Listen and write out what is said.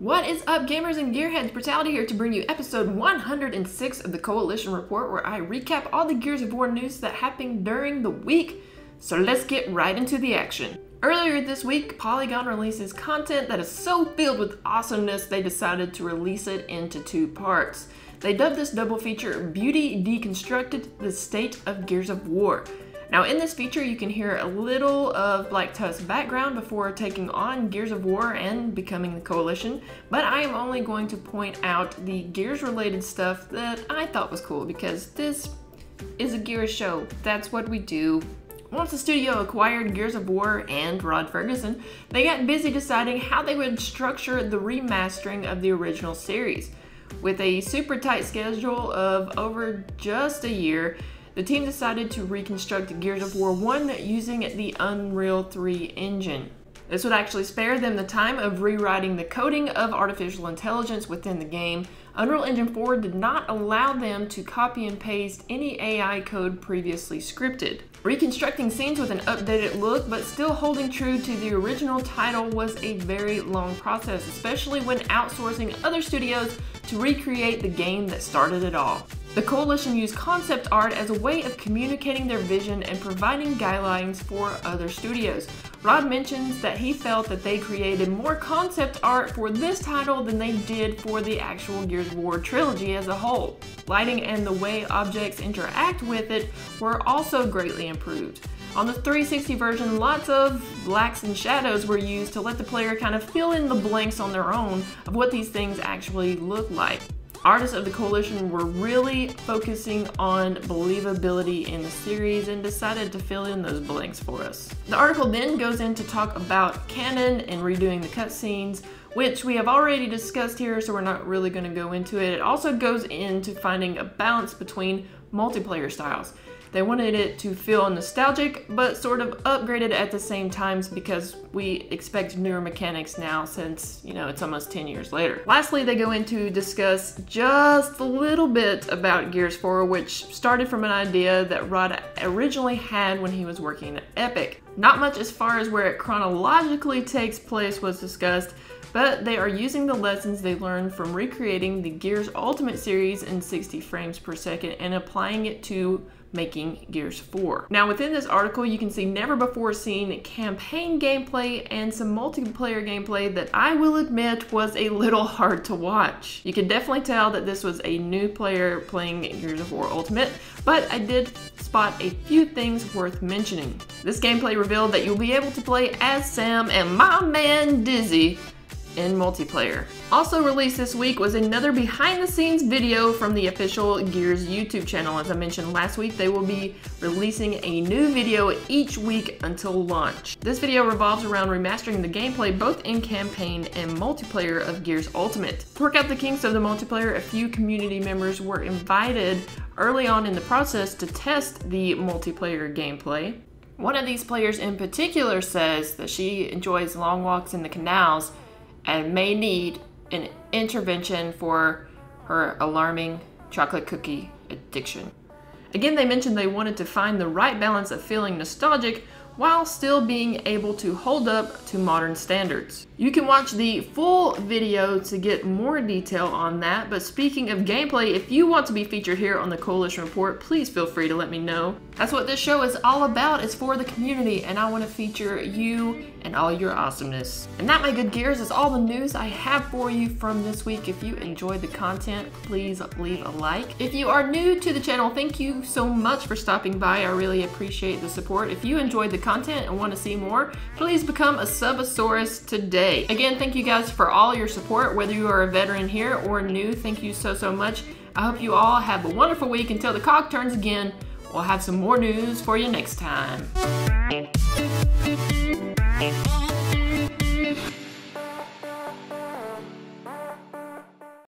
What is up, gamers and gearheads? Brittality here to bring you episode 106 of the Coalition Report, where I recap all the Gears of War news that happened during the week. So let's get right into the action. Earlier this week, Polygon releases content that is so filled with awesomeness they decided to release it into 2 parts. They dubbed this double feature Beauty Deconstructed: The State of Gears of War. Now in this feature you can hear a little of Black Tusk's background before taking on Gears of War and becoming the Coalition, but I am only going to point out the Gears related stuff that I thought was cool because this is a Gears show. That's what we do. Once the studio acquired Gears of War and Rod Ferguson, they got busy deciding how they would structure the remastering of the original series. With a super tight schedule of over just a year, the team decided to reconstruct Gears of War 1 using the Unreal 3 engine. This would actually spare them the time of rewriting the coding of artificial intelligence within the game. Unreal Engine 4 did not allow them to copy and paste any AI code previously scripted. Reconstructing scenes with an updated look but still holding true to the original title was a very long process, especially when outsourcing other studios to recreate the game that started it all. The Coalition used concept art as a way of communicating their vision and providing guidelines for other studios. Rod mentions that he felt that they created more concept art for this title than they did for the actual Gears of War trilogy as a whole. Lighting and the way objects interact with it were also greatly improved. On the 360 version, lots of blacks and shadows were used to let the player kind of fill in the blanks on their own of what these things actually look like. Artists of the Coalition were really focusing on believability in the series and decided to fill in those blanks for us. The article then goes in to talk about canon and redoing the cutscenes, which we have already discussed here, so we're not really going to go into it. It also goes into finding a balance between multiplayer styles. They wanted it to feel nostalgic, but sort of upgraded at the same times because we expect newer mechanics now since, it's almost 10 years later. Lastly, they go in to discuss just a little bit about Gears 4, which started from an idea that Rod originally had when he was working at Epic. Not much as far as where it chronologically takes place was discussed, but they are using the lessons they learned from recreating the Gears Ultimate series in 60 frames per second and applying it to making Gears 4. Now within this article you can see never before seen campaign gameplay and some multiplayer gameplay that I will admit was a little hard to watch. You can definitely tell that this was a new player playing Gears of War Ultimate, but I did spot a few things worth mentioning. This gameplay revealed that you'll be able to play as Sam and my man Dizzy in multiplayer. Also released this week was another behind the scenes video from the official Gears YouTube channel. As I mentioned last week, they will be releasing a new video each week until launch. This video revolves around remastering the gameplay both in campaign and multiplayer of Gears Ultimate. To work out the kinks of the multiplayer, a few community members were invited early on in the process to test the multiplayer gameplay. One of these players in particular says that she enjoys long walks in the canals and may need an intervention for her alarming chocolate cookie addiction. Again, they mentioned they wanted to find the right balance of feeling nostalgic while still being able to hold up to modern standards. You can watch the full video to get more detail on that, but speaking of gameplay, if you want to be featured here on the Coalition Report, please feel free to let me know. That's what this show is all about. It's for the community, and I want to feature you and all your awesomeness. And that, my good gears, is all the news I have for you from this week. If you enjoyed the content, please leave a like. If you are new to the channel, thank you so much for stopping by. I really appreciate the support. If you enjoyed the content and want to see more, please become a Subosaurus today. Again, thank you guys for all your support, whether you are a veteran here or new. Thank you so much. I hope you all have a wonderful week. Until the cock turns again, we'll have some more news for you next time.